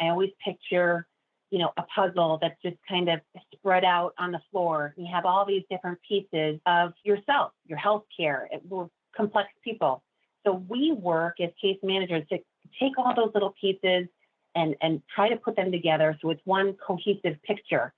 I always picture, a puzzle that's just kind of spread out on the floor. You have all these different pieces of yourself, your healthcare. We're complex people. So we work as case managers to take all those little pieces and try to put them together so it's one cohesive picture.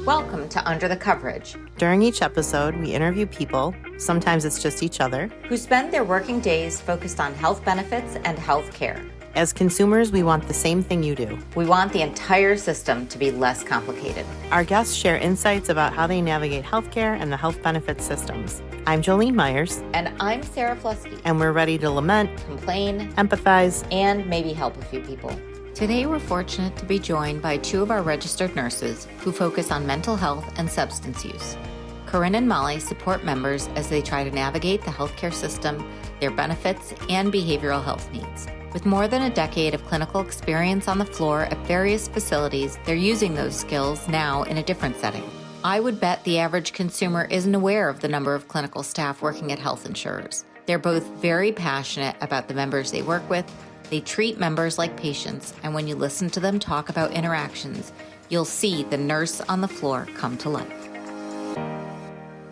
Welcome to Under the Coverage. During each episode, we interview people, sometimes it's just each other, who spend their working days focused on health benefits and health care. As consumers, we want the same thing you do. We want the entire system to be less complicated. Our guests share insights about how they navigate healthcare and the health benefits systems. I'm Jolene Myers. And I'm Sarah Flusky. And we're ready to lament, complain, empathize, and maybe help a few people. Today, we're fortunate to be joined by two of our registered nurses who focus on mental health and substance use. Corrine and Molly support members as they try to navigate the healthcare system, their benefits, and behavioral health needs. With more than a decade of clinical experience on the floor at various facilities, they're using those skills now in a different setting. I would bet the average consumer isn't aware of the number of clinical staff working at health insurers. They're both very passionate about the members they work with. They treat members like patients, and when you listen to them talk about interactions, you'll see the nurse on the floor come to life.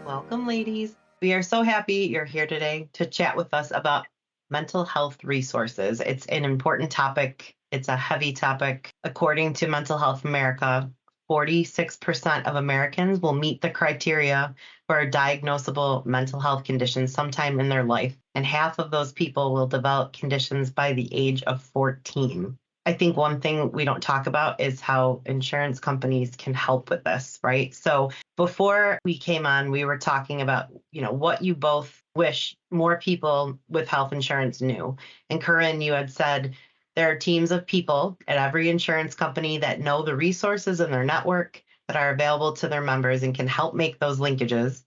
Welcome, ladies. We are so happy you're here today to chat with us about mental health resources. It's an important topic. It's a heavy topic. According to Mental Health America, 46% of Americans will meet the criteria for a diagnosable mental health condition sometime in their life, and half of those people will develop conditions by the age of 14. I think one thing we don't talk about is how insurance companies can help with this, right? So before we came on, we were talking about, what you both wish more people with health insurance knew. And Corrine, you had said there are teams of people at every insurance company that know the resources in their network that are available to their members and can help make those linkages.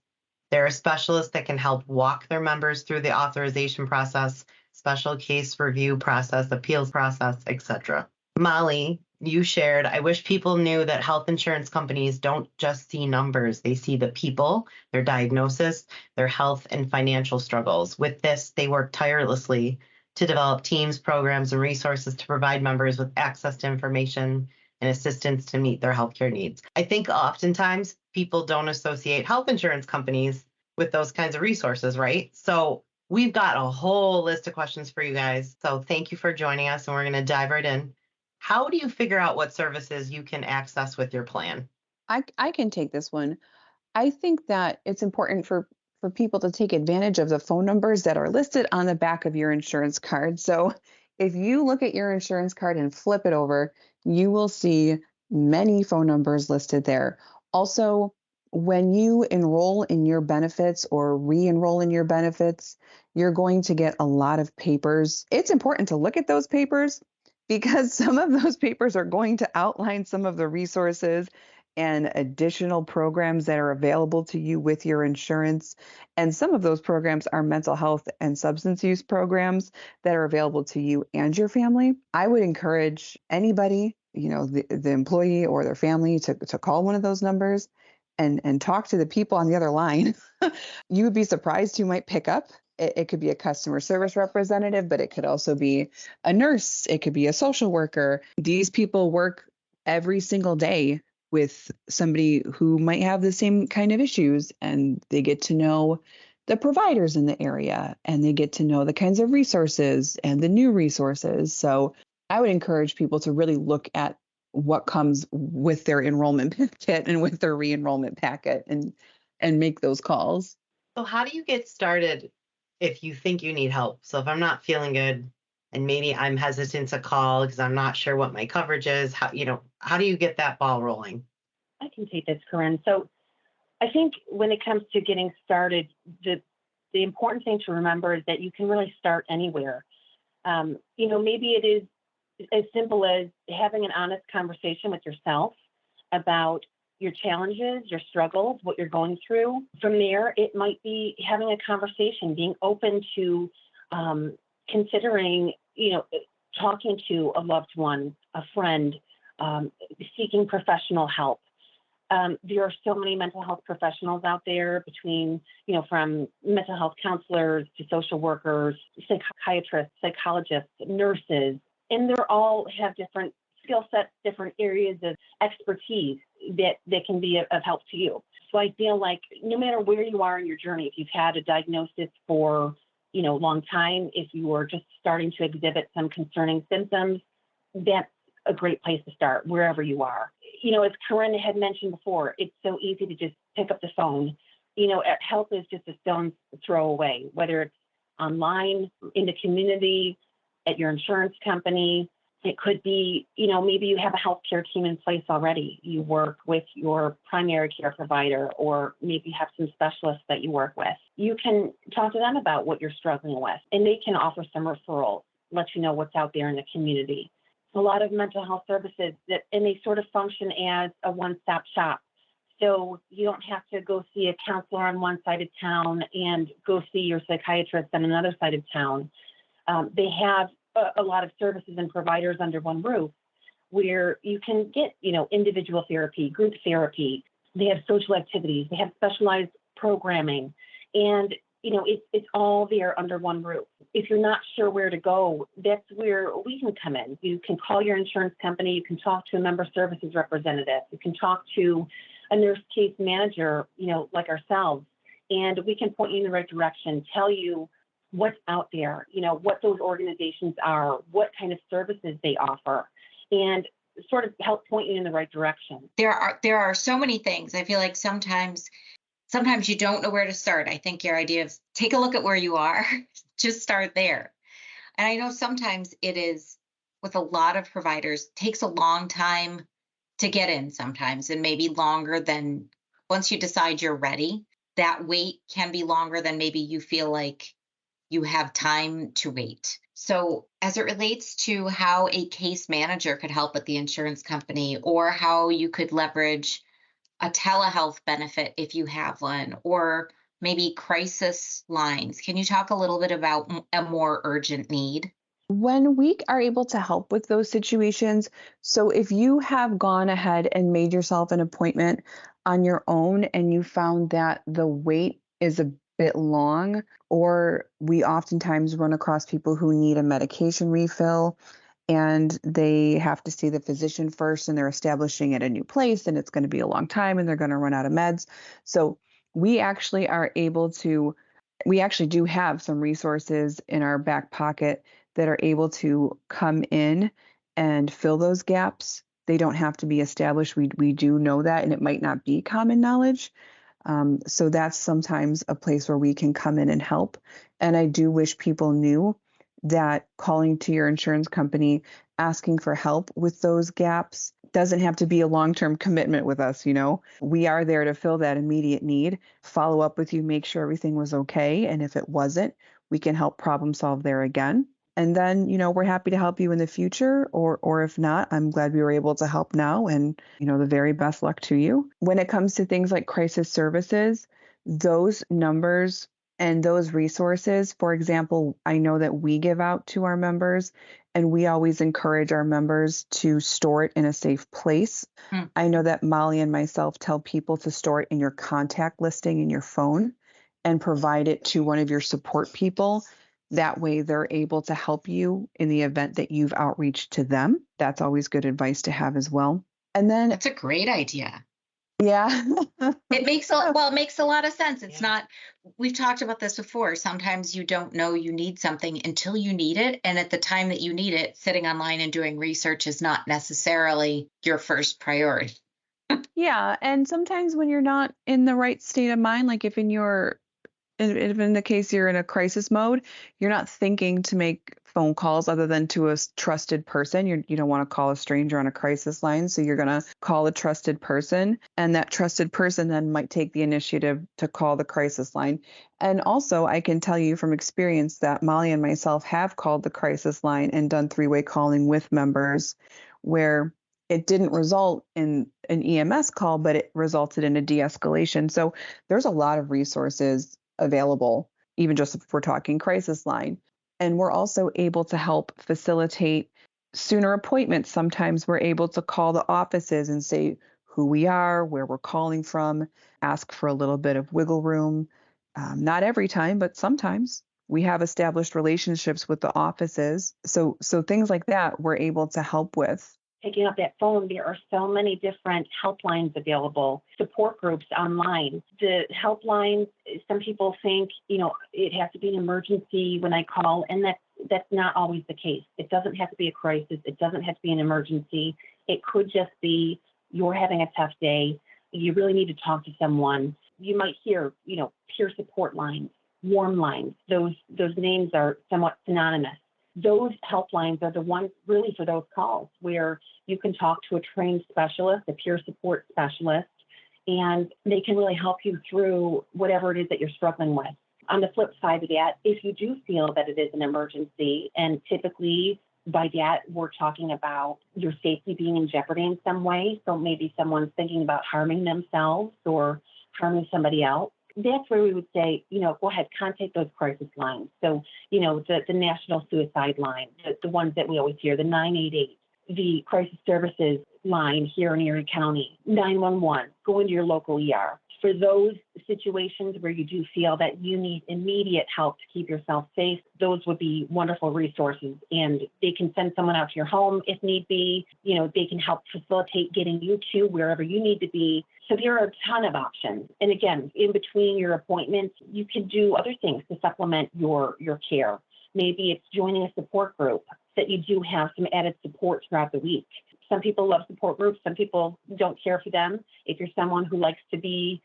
There are specialists that can help walk their members through the authorization process, special case review process, appeals process, etc. Molly, you shared, I wish people knew that health insurance companies don't just see numbers. They see the people, their diagnosis, their health and financial struggles. With this, they work tirelessly to develop teams, programs, and resources to provide members with access to information and assistance to meet their healthcare needs. I think oftentimes people don't associate health insurance companies with those kinds of resources, right? So we've got a whole list of questions for you guys. So thank you for joining us, and we're going to dive right in. How do you figure out what services you can access with your plan? I can take this one. I think that it's important for people to take advantage of the phone numbers that are listed on the back of your insurance card. So if you look at your insurance card and flip it over, you will see many phone numbers listed there. Also, when you enroll in your benefits or re-enroll in your benefits, you're going to get a lot of papers. It's important to look at those papers because some of those papers are going to outline some of the resources and additional programs that are available to you with your insurance. And some of those programs are mental health and substance use programs that are available to you and your family. I would encourage anybody, the employee or their family to call one of those numbers and talk to the people on the other line. You would be surprised who might pick up. It could be a customer service representative, but it could also be a nurse. It could be a social worker. These people work every single day with somebody who might have the same kind of issues, and they get to know the providers in the area, and they get to know the kinds of resources and the new resources. So I would encourage people to really look at what comes with their enrollment packet and with their re-enrollment packet and make those calls. So how do you get started if you think you need help? So if I'm not feeling good and maybe I'm hesitant to call because I'm not sure what my coverage is, how do you get that ball rolling? I can take this, Corinne. So I think when it comes to getting started, the important thing to remember is that you can really start anywhere. Maybe it is as simple as having an honest conversation with yourself about your challenges, your struggles, what you're going through. From there, it might be having a conversation, being open to considering, talking to a loved one, a friend, seeking professional help. There are so many mental health professionals out there between, from mental health counselors to social workers, psychiatrists, psychologists, nurses, And they're all have different skill sets, different areas of expertise that can be of help to you. So I feel like no matter where you are in your journey, if you've had a diagnosis for, a long time, if you are just starting to exhibit some concerning symptoms, that's a great place to start wherever you are. As Corrine had mentioned before, it's so easy to just pick up the phone. Help is just a stone's throw away, whether it's online, in the community, at your insurance company. It could be, maybe you have a healthcare team in place already. You work with your primary care provider, or maybe you have some specialists that you work with. You can talk to them about what you're struggling with, and they can offer some referrals, let you know what's out there in the community. A lot of mental health services and they sort of function as a one-stop shop. So you don't have to go see a counselor on one side of town and go see your psychiatrist on another side of town. They have a lot of services and providers under one roof where you can get, individual therapy, group therapy. They have social activities. They have specialized programming. And, it's all there under one roof. If you're not sure where to go, that's where we can come in. You can call your insurance company. You can talk to a member services representative. You can talk to a nurse case manager, like ourselves, and we can point you in the right direction, tell you what's out there, what those organizations are, what kind of services they offer, and sort of help point you in the right direction. There are so many things. I feel like sometimes you don't know where to start. I think your idea of take a look at where you are, just start there. And I know sometimes it is, with a lot of providers, takes a long time to get in sometimes, and maybe longer than once you decide you're ready. That wait can be longer than maybe you feel like you have time to wait. So as it relates to how a case manager could help at the insurance company, or how you could leverage a telehealth benefit if you have one, or maybe crisis lines, can you talk a little bit about a more urgent need? When we are able to help with those situations, so if you have gone ahead and made yourself an appointment on your own and you found that the wait is a bit long, or we oftentimes run across people who need a medication refill and they have to see the physician first and they're establishing at a new place and it's going to be a long time and they're going to run out of meds. So we actually do have some resources in our back pocket that are able to come in and fill those gaps. They don't have to be established. We do know that, and it might not be common knowledge. So that's sometimes a place where we can come in and help. And I do wish people knew that calling to your insurance company, asking for help with those gaps doesn't have to be a long-term commitment with us. We are there to fill that immediate need, follow up with you, make sure everything was okay. And if it wasn't, we can help problem solve there again. And then, we're happy to help you in the future, or if not, I'm glad we were able to help now, and, the very best luck to you. When it comes to things like crisis services, those numbers and those resources, for example, I know that we give out to our members, and we always encourage our members to store it in a safe place. I know that Molly and myself tell people to store it in your contact listing in your phone and provide it to one of your support people. That way they're able to help you in the event that you've outreached to them. That's always good advice to have as well. And then That's a great idea. Yeah. It makes a lot of sense. It's not, we've talked about this before. Sometimes you don't know you need something until you need it. And at the time that you need it, sitting online and doing research is not necessarily your first priority. Yeah. And sometimes when you're not in the right state of mind, like if in the case you're in a crisis mode, you're not thinking to make phone calls other than to a trusted person. You don't want to call a stranger on a crisis line. So you're going to call a trusted person, and that trusted person then might take the initiative to call the crisis line. And also, I can tell you from experience that Molly and myself have called the crisis line and done three-way calling with members where it didn't result in an EMS call, but it resulted in a de-escalation. So there's a lot of resources available, even just if we're talking crisis line. And we're also able to help facilitate sooner appointments. Sometimes we're able to call the offices and say who we are, where we're calling from, ask for a little bit of wiggle room. Not every time, but sometimes. We have established relationships with the offices. So things like that we're able to help with. Picking up that phone, there are so many different helplines available, support groups online. The helplines, some people think, it has to be an emergency when I call, and that's not always the case. It doesn't have to be a crisis. It doesn't have to be an emergency. It could just be you're having a tough day. You really need to talk to someone. You might hear, peer support lines, warm lines. Those names are somewhat synonymous. Those helplines are the ones really for those calls where you can talk to a trained specialist, a peer support specialist, and they can really help you through whatever it is that you're struggling with. On the flip side of that, if you do feel that it is an emergency, and typically by that, we're talking about your safety being in jeopardy in some way. So maybe someone's thinking about harming themselves or harming somebody else. That's where we would say, go ahead, contact those crisis lines. So, the National Suicide Line, the ones that we always hear, the 988, the Crisis Services line here in Erie County, 911, go into your local ER. For those situations where you do feel that you need immediate help to keep yourself safe, those would be wonderful resources. And they can send someone out to your home if need be. They can help facilitate getting you to wherever you need to be. So there are a ton of options. And again, in between your appointments, you can do other things to supplement your care. Maybe it's joining a support group so that you do have some added support throughout the week. Some people love support groups. Some people don't care for them. If you're someone who likes to be,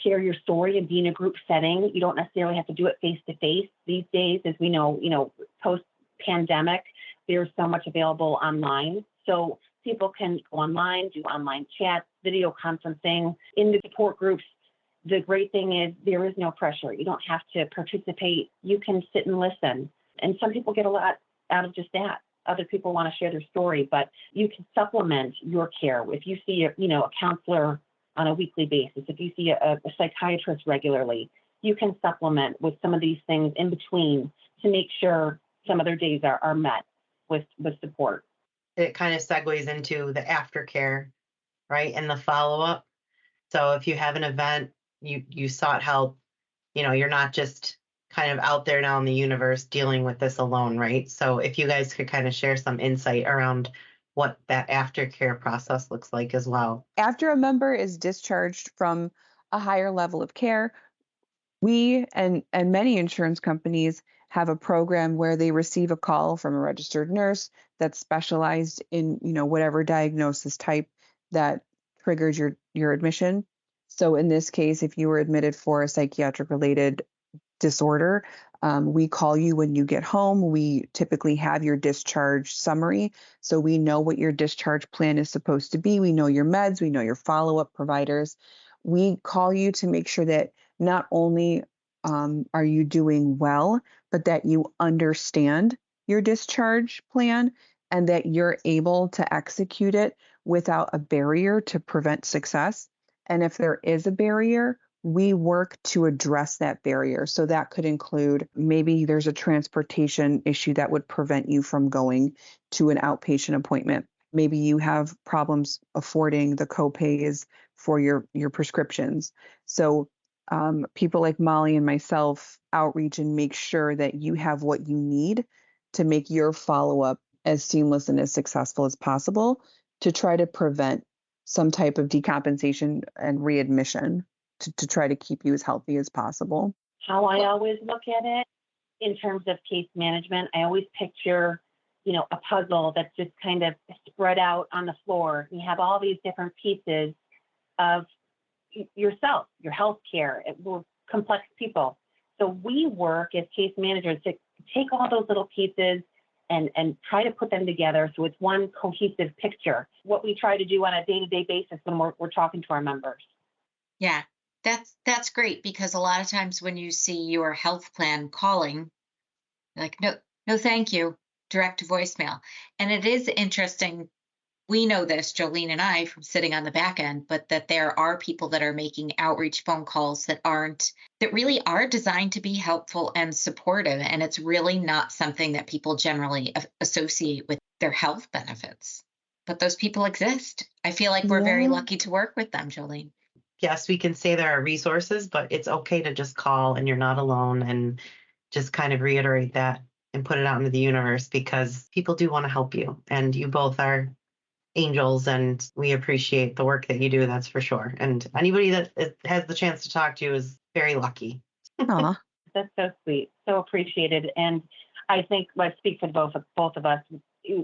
share your story and be in a group setting, you don't necessarily have to do it face to face. These days, as we know, post-pandemic, there's so much available online. So people can go online, do online chats, video conferencing. In the support groups, the great thing is there is no pressure. You don't have to participate. You can sit and listen. And some people get a lot out of just that. Other people want to share their story, but you can supplement your care. If you see a counselor on a weekly basis, if you see a psychiatrist regularly, you can supplement with some of these things in between to make sure some of their days are met with support. It kind of segues into the aftercare, right? And the follow-up. So if you have an event, you sought help, you're not just kind of out there now in the universe dealing with this alone, right? So if you guys could kind of share some insight around what that aftercare process looks like as well. After a member is discharged from a higher level of care, we and many insurance companies have a program where they receive a call from a registered nurse that's specialized in, whatever diagnosis type that triggers your admission. So in this case, if you were admitted for a psychiatric related disorder, we call you when you get home. We typically have your discharge summary. So we know what your discharge plan is supposed to be. We know your meds. We know your follow-up providers. We call you to make sure that not only are you doing well, but that you understand your discharge plan and that you're able to execute it without a barrier to prevent success. And if there is a barrier, we work to address that barrier. So that could include maybe there's a transportation issue that would prevent you from going to an outpatient appointment. Maybe you have problems affording the copays for your prescriptions. So people like Molly and myself outreach and make sure that you have what you need to make your follow-up as seamless and as successful as possible to try to prevent some type of decompensation and readmission to try to keep you as healthy as possible. How I always look at it in terms of case management, I always picture, a puzzle that's just kind of spread out on the floor. You have all these different pieces of yourself, your healthcare. We're complex people. So we work as case managers to take all those little pieces and try to put them together so it's one cohesive picture. What we try to do on a day-to-day basis when we're talking to our members. Yeah, that's great, because a lot of times when you see your health plan calling, like, no, thank you, direct to voicemail. And it is interesting. We know this, Jolene and I, from sitting on the back end, but that there are people that are making outreach phone calls that really are designed to be helpful and supportive. And it's really not something that people generally associate with their health benefits. But those people exist. I feel like we're very lucky to work with them, Jolene. Yes, we can say there are resources, but it's okay to just call and you're not alone. And just kind of reiterate that and put it out into the universe, because people do want to help you, and you both are angels, and we appreciate the work that you do. That's for sure. And anybody that has the chance to talk to you is very lucky. Aw. That's so sweet, so appreciated. And I think, let's speak for both of us,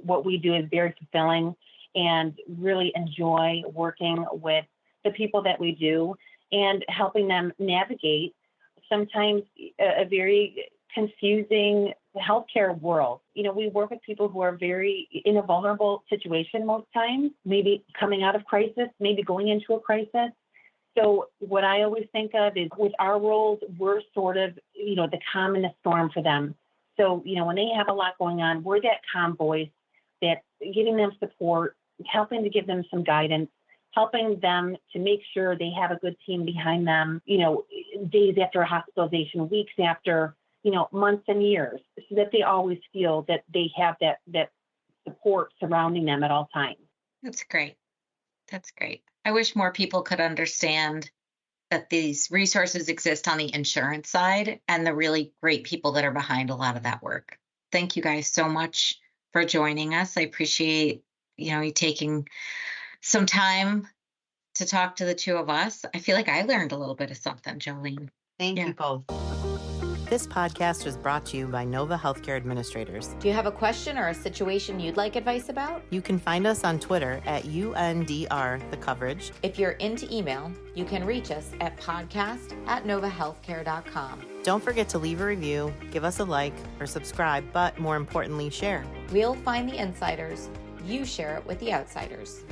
what we do is very fulfilling, and really enjoy working with the people that we do and helping them navigate sometimes a very confusing healthcare world. We work with people who are very in a vulnerable situation most times, maybe coming out of crisis, maybe going into a crisis. So what I always think of is, with our roles, we're sort of, the calm in the storm for them. So, when they have a lot going on, we're that calm voice, that giving them support, helping to give them some guidance, helping them to make sure they have a good team behind them, days after a hospitalization, weeks after, months and years, so that they always feel that they have that support surrounding them at all times. That's great. That's great. I wish more people could understand that these resources exist on the insurance side, and the really great people that are behind a lot of that work. Thank you guys so much for joining us. I appreciate, you taking some time to talk to the two of us. I feel like I learned a little bit of something, Jolene. Thank you both. This podcast was brought to you by Nova Healthcare Administrators. Do you have a question or a situation you'd like advice about? You can find us on Twitter at UNDR The Coverage. If you're into email, you can reach us at podcast@novahealthcare.com. Don't forget to leave a review, give us a like, or subscribe, but more importantly, share. We'll find the insiders. You share it with the outsiders.